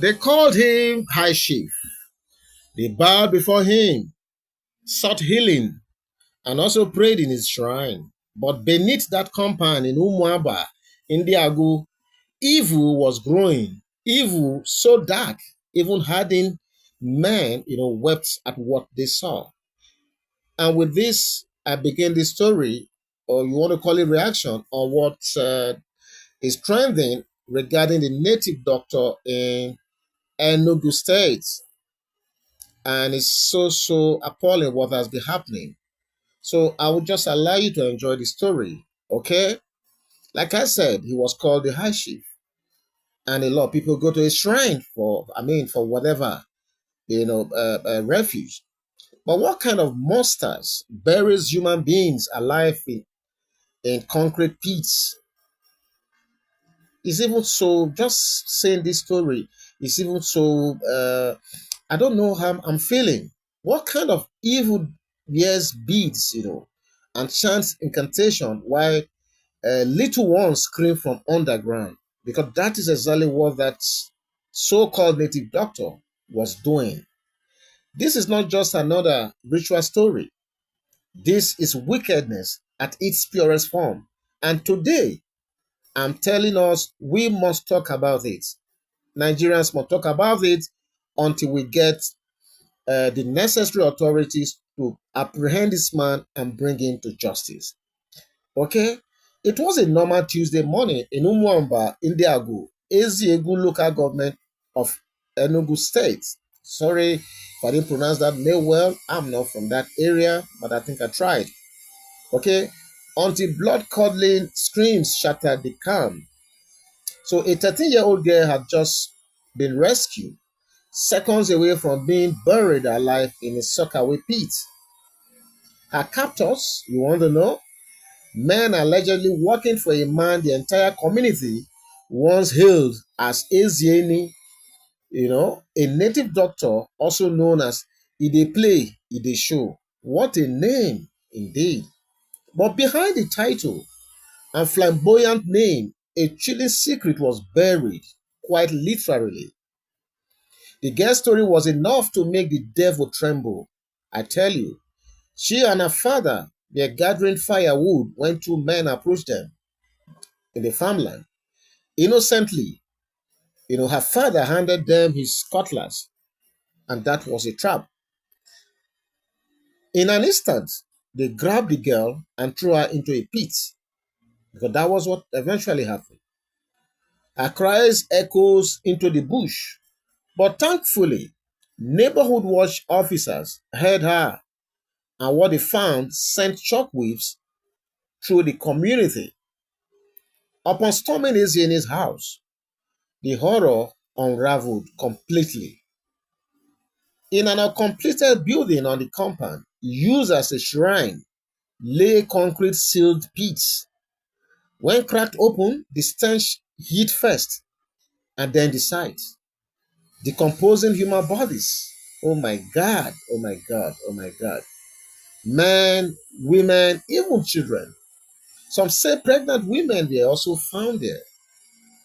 They called him High Chief. They bowed before him, sought healing, and also prayed in his shrine. But beneath that compound in Umuaba, in Enugu, evil was growing. Evil so dark, even hardened men, wept at what they saw. And with this, I begin the story, or you want to call it reaction, on what is trending regarding the native doctor in Enugu State. And it's so appalling what has been happening. So I will just allow you to enjoy the story, okay? Like I said, he was called the High Chief. And a lot of people go to his shrine for whatever, refuge. But what kind of monsters buries human beings alive in concrete pits? It's even so, just saying this story, it's even so, I don't know how I'm feeling. What kind of evil years beads, and chants incantation while little ones scream from underground? Because that is exactly what that so-called native doctor was doing. This is not just another ritual story. This is wickedness at its purest form. And today, I'm telling us we must talk about it. Nigerians must talk about it until we get the necessary authorities to apprehend this man and bring him to justice. Okay? It was a normal Tuesday morning in Umuamba, Enugu, Eziegu local government of Enugu State. Sorry if I didn't pronounce that name well. I'm not from that area, but I think I tried. Okay? Until blood-curdling screams shattered the calm. So a 13-year-old girl had just been rescued, seconds away from being buried alive in a sockaway pit. Her captors, you want to know? Men allegedly working for a man the entire community once hailed as Ezieni, a native doctor also known as Ide Play, Ide Show. What a name, indeed. But behind the title and flamboyant name, a chilling secret was buried, quite literally. The girl's story was enough to make the devil tremble. I tell you, she and her father were gathering firewood when two men approached them in the farmland. Innocently, her father handed them his cutlass, and that was a trap. In an instant, they grabbed the girl and threw her into a pit, because that was what eventually happened. Her cries echoes into the bush, but thankfully, neighborhood watch officers heard her, and what they found sent shockwaves through the community. Upon storming Ezieni's house, the horror unraveled completely. In an uncompleted building on the compound, used as a shrine, lay concrete sealed pits. When cracked open, the stench hit first, and then the sight. Decomposing human bodies. Oh my God, oh my God, oh my God. Men, women, even children. Some say pregnant women were also found there.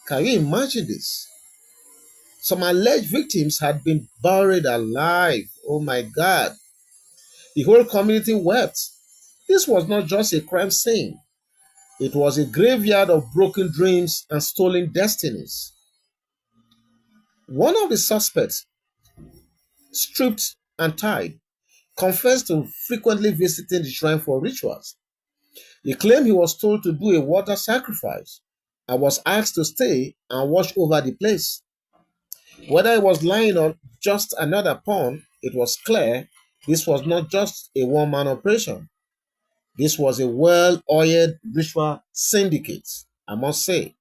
Can you imagine this? Some alleged victims had been buried alive. Oh my God. The whole community wept. This was not just a crime scene. It was a graveyard of broken dreams and stolen destinies. One of the suspects, stripped and tied, confessed to frequently visiting the shrine for rituals. He claimed he was told to do a water sacrifice and was asked to stay and watch over the place. Whether he was lying on just another pond, it was clear this was not just a one-man operation. This was a well-oiled ritual syndicate, I must say.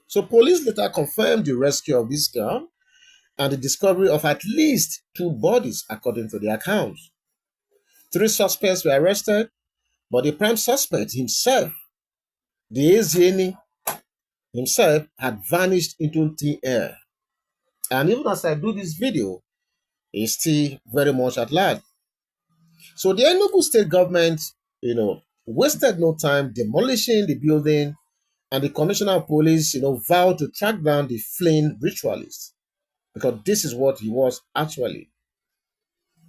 So police later confirmed the rescue of this girl and the discovery of at least two bodies, according to the accounts. Three suspects were arrested, but the prime suspect himself, the Ezieni himself, had vanished into thin air. And even as I do this video, he's still very much at large. So the Enugu state government, wasted no time demolishing the building, and the commissioner of police, vowed to track down the fleeing ritualists. because this is what he was actually.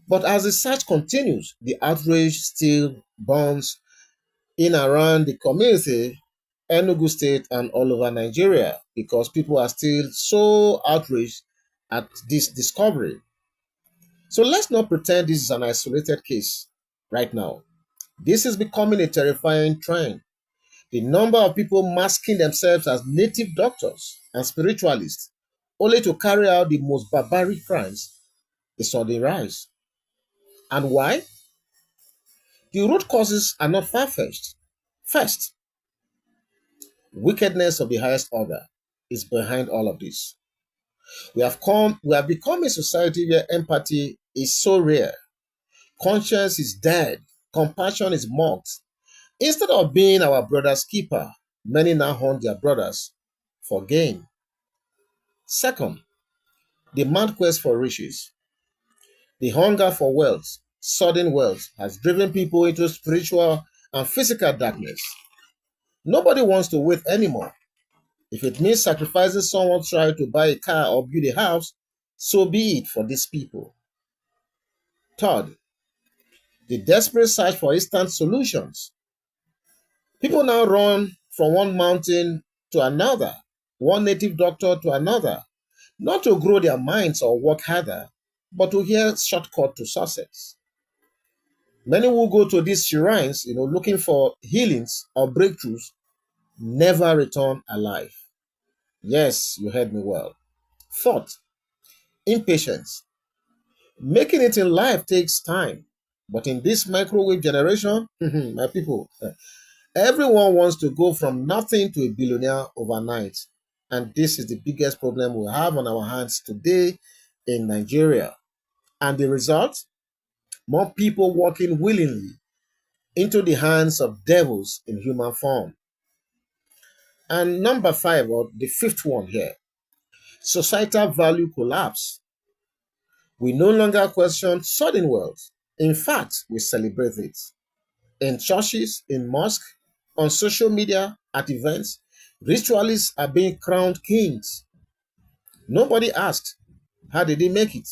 But as the search continues, the outrage still burns in around the community, Enugu State, and all over Nigeria because people are still so outraged at this discovery. So let's not pretend this is an isolated case right now. This is becoming a terrifying trend. The number of people masking themselves as native doctors and spiritualists only to carry out the most barbaric crimes is on the rise. And why? The root causes are not far-fetched. First, wickedness of the highest order is behind all of this. We have become a society where empathy is so rare, conscience is dead, compassion is mocked. Instead of being our brother's keeper, many now hunt their brothers for gain. Second, the mad quest for riches. The hunger for wealth, sudden wealth, has driven people into spiritual and physical darkness. Nobody wants to wait anymore. If it means sacrificing someone trying to buy a car or build a house, so be it for these people. Third, the desperate search for instant solutions. People now run from one mountain to another, one native doctor to another, not to grow their minds or work harder, but to hear shortcut to success. Many who go to these shrines, looking for healings or breakthroughs, never return alive. Yes, you heard me well. Fourth, impatience. Making it in life takes time. But in this microwave generation, my people, everyone wants to go from nothing to a billionaire overnight. And this is the biggest problem we have on our hands today in Nigeria. And the result? More people walking willingly into the hands of devils in human form. And number five, or the fifth one here, societal value collapse. We no longer question sudden wealth. In fact, we celebrate it. In churches, in mosques, on social media, at events, ritualists are being crowned kings. Nobody asked, how did they make it?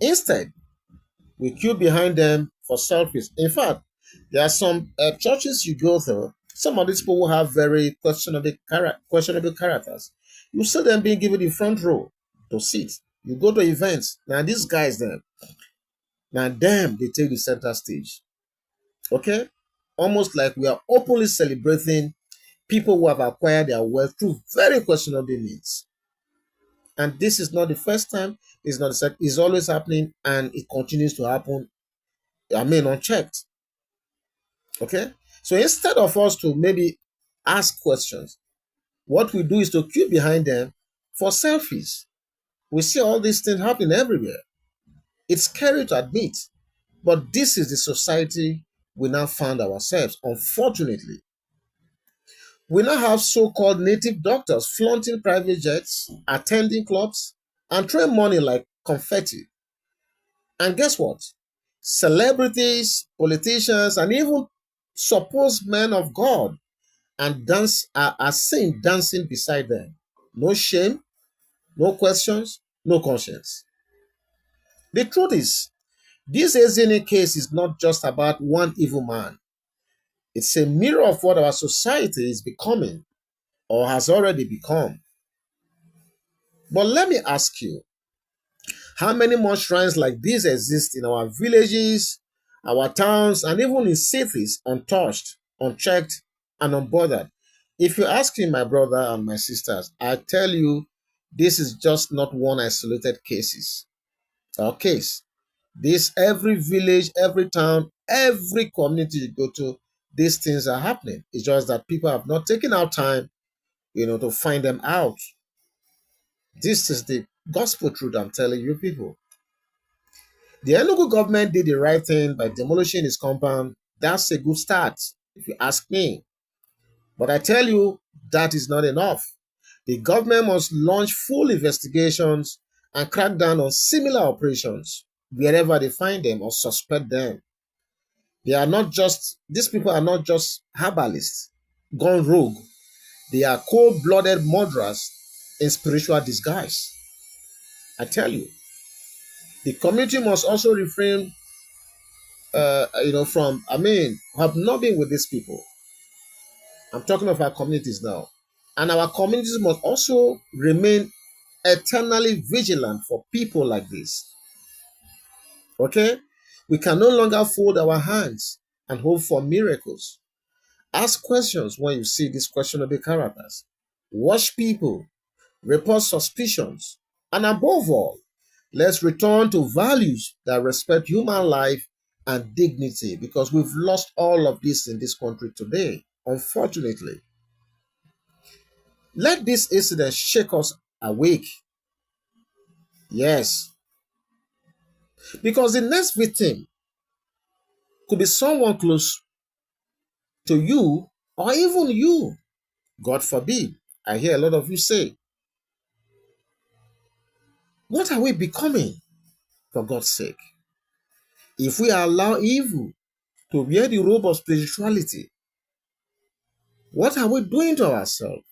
Instead, we queue behind them for selfies. In fact, there are some churches you go to, some of these people will have very questionable characters. You see them being given the front row to sit. You go to events, now these guys then, now them, they take the center stage. Okay? Almost like we are openly celebrating people who have acquired their wealth through very questionable means. And this is not the first time, it's not the second, it's always happening and it continues to happen, unchecked. Okay? So instead of us to maybe ask questions, what we do is to queue behind them for selfies. We see all these things happening everywhere. It's scary to admit, but this is the society we now found ourselves, unfortunately. We now have so-called native doctors flaunting private jets, attending clubs, and throwing money like confetti. And guess what? Celebrities, politicians, and even supposed men of God and are seen dancing beside them. No shame, no questions, no conscience. The truth is, this Ezine case is not just about one evil man. It's a mirror of what our society is becoming or has already become. But let me ask you, how many more shrines like this exist in our villages, our towns, and even in cities untouched, unchecked, and unbothered? If you ask me, my brother and my sisters, I tell you, this is just not one isolated case. This every village, every town, every community you go to, these things are happening. It's just that people have not taken out time, to find them out. This is the gospel truth I'm telling you people. The Enugu government did the right thing by demolishing his compound. That's a good start, if you ask me. But I tell you, that is not enough. The government must launch full investigations and crack down on similar operations wherever they find them or suspect them. These people are not just herbalists gone rogue. They are cold-blooded murderers in spiritual disguise. I tell you, the community must also refrain, from, have not been with these people. I'm talking of our communities now. And our communities must also remain eternally vigilant for people like this. Okay? We can no longer fold our hands and hope for miracles. Ask questions when you see these questionable characters. Watch people, report suspicions, and above all, let's return to values that respect human life and dignity, because we've lost all of this in this country today, unfortunately. Let this incident shake us awake. Yes, because the next victim could be someone close to you or even you. God forbid. I hear a lot of you say, what are we becoming, for God's sake? If we allow evil to wear the robe of spirituality, what are we doing to ourselves?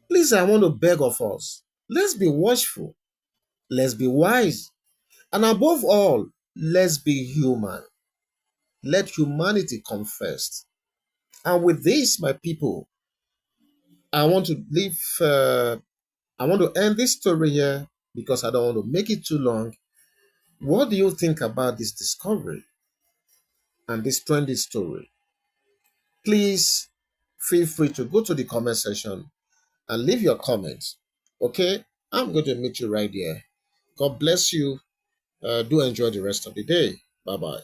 Please, I want to beg of us. Let's be watchful. Let's be wise. And above all, let's be human. Let humanity come first. And with this, my people, I want to leave, I want to end this story here because I don't want to make it too long. What do you think about this discovery and this trendy story? Please feel free to go to the comment section and leave your comments. Okay? I'm going to meet you right there. God bless you. Do enjoy the rest of the day. Bye bye.